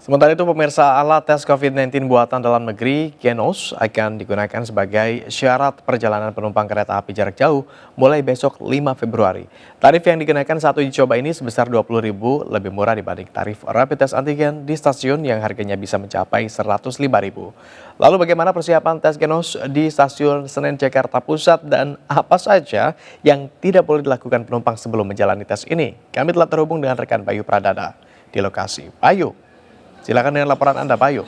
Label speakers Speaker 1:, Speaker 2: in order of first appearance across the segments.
Speaker 1: Sementara itu, pemirsa, alat tes COVID-19 buatan dalam negeri Genos akan digunakan sebagai syarat perjalanan penumpang kereta api jarak jauh mulai besok 5 Februari. Tarif yang dikenakan saat uji coba ini sebesar Rp20.000 lebih murah dibanding tarif rapid test antigen di stasiun yang harganya bisa mencapai Rp105.000. Lalu bagaimana persiapan tes Genos di stasiun Senen Jakarta Pusat dan apa saja yang tidak boleh dilakukan penumpang sebelum menjalani tes ini? Kami telah terhubung dengan rekan Bayu Pradana di lokasi. Bayu, silakan dengan laporan Anda, Bayu.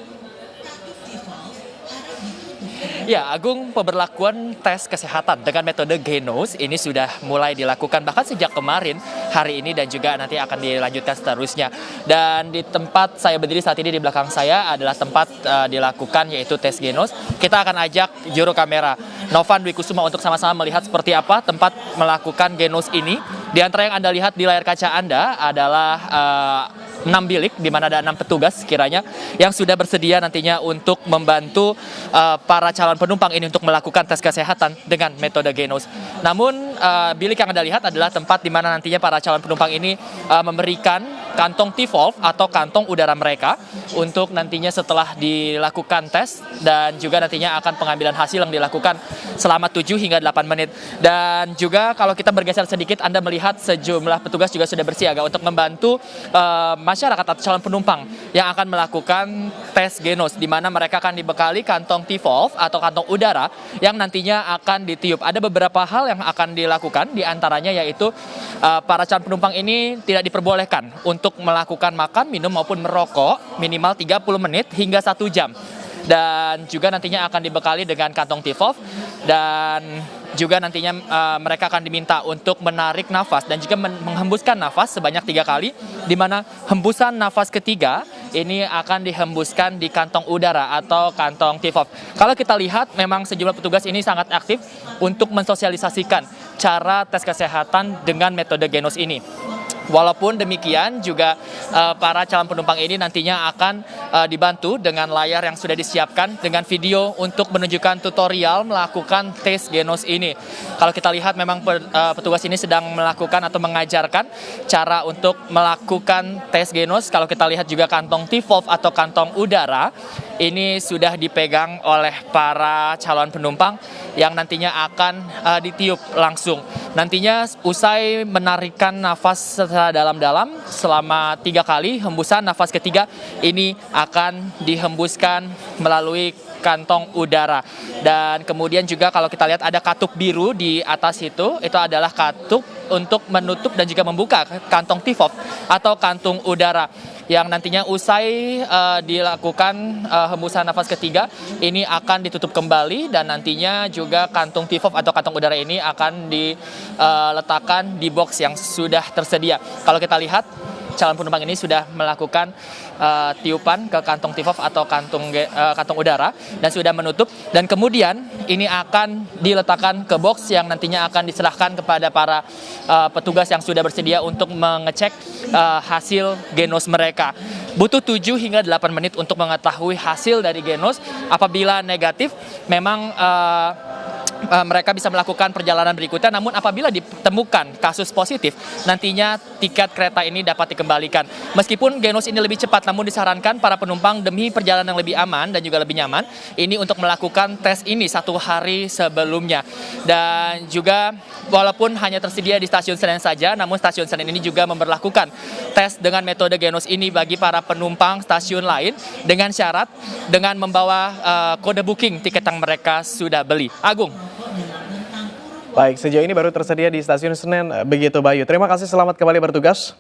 Speaker 2: Ya, Agung, pemberlakuan tes kesehatan dengan metode Genos ini sudah mulai dilakukan bahkan sejak kemarin, hari ini dan juga nanti akan dilanjutkan seterusnya. Dan di tempat saya berdiri saat ini di belakang saya adalah tempat dilakukan yaitu tes Genos. Kita akan ajak juru kamera Novan Dwi Kusuma untuk sama-sama melihat seperti apa tempat melakukan Genos ini. Di antara yang Anda lihat di layar kaca Anda adalah 6 bilik, di mana ada 6 petugas sekiranya yang sudah bersedia nantinya untuk membantu para calon penumpang ini untuk melakukan tes kesehatan dengan metode Genos. Namun bilik yang Anda lihat adalah tempat di mana nantinya para calon penumpang ini memberikan kantong T-Valve atau kantong udara mereka untuk nantinya setelah dilakukan tes dan juga nantinya akan pengambilan hasil yang dilakukan selama 7 hingga 8 menit. Dan juga kalau kita bergeser sedikit, Anda melihat sejumlah petugas juga sudah bersiaga untuk membantu masyarakat atau calon penumpang yang akan melakukan tes Genos, di mana mereka akan dibekali kantong T-Valve atau kantong udara yang nantinya akan ditiup. Ada beberapa hal yang akan dilakukan, di antaranya yaitu para calon penumpang ini tidak diperbolehkan untuk melakukan makan, minum maupun merokok minimal 30 menit hingga 1 jam. Dan juga nantinya akan dibekali dengan kantong T-Valve dan juga nantinya mereka akan diminta untuk menarik nafas dan juga menghembuskan nafas sebanyak 3 kali, di mana hembusan nafas ketiga ini akan dihembuskan di kantong udara atau kantong T-Valve. Kalau kita lihat memang sejumlah petugas ini sangat aktif untuk mensosialisasikan cara tes kesehatan dengan metode Genos ini. Walaupun demikian juga para calon penumpang ini nantinya akan dibantu dengan layar yang sudah disiapkan dengan video untuk menunjukkan tutorial melakukan tes Genos ini. Kalau kita lihat memang petugas ini sedang melakukan atau mengajarkan cara untuk melakukan tes Genos. Kalau kita lihat juga kantong T-Valve atau kantong udara ini sudah dipegang oleh para calon penumpang yang nantinya akan ditiup langsung. Nantinya usai menarikan nafas secara dalam-dalam selama 3 kali, hembusan nafas ketiga ini akan dihembuskan melalui kantong udara. Dan kemudian juga kalau kita lihat ada katup biru di atas itu adalah katup untuk menutup dan juga membuka kantong T-Valve atau kantung udara yang nantinya usai dilakukan hembusan nafas ketiga ini akan ditutup kembali dan nantinya juga kantung T-Valve atau kantong udara ini akan diletakkan di box yang sudah tersedia. Kalau kita lihat calon penumpang ini sudah melakukan tiupan ke kantong T-Valve atau kantong udara dan sudah menutup, dan kemudian ini akan diletakkan ke box yang nantinya akan diserahkan kepada para petugas yang sudah bersedia untuk mengecek hasil Genos mereka. Butuh 7 hingga 8 menit untuk mengetahui hasil dari Genos. Apabila negatif, memang mereka bisa melakukan perjalanan berikutnya, namun apabila ditemukan kasus positif, nantinya tiket kereta ini dapat dikembalikan. Meskipun Genos ini lebih cepat, namun disarankan para penumpang demi perjalanan yang lebih aman dan juga lebih nyaman, ini untuk melakukan tes ini 1 hari sebelumnya. Dan juga walaupun hanya tersedia di stasiun Senen saja, namun stasiun Senen ini juga memberlakukan tes dengan metode Genos ini bagi para penumpang stasiun lain dengan syarat dengan membawa kode booking tiket yang mereka sudah beli. Agung.
Speaker 1: Baik, sejauh ini baru tersedia di stasiun Senen, begitu Bayu. Terima kasih, selamat kembali bertugas.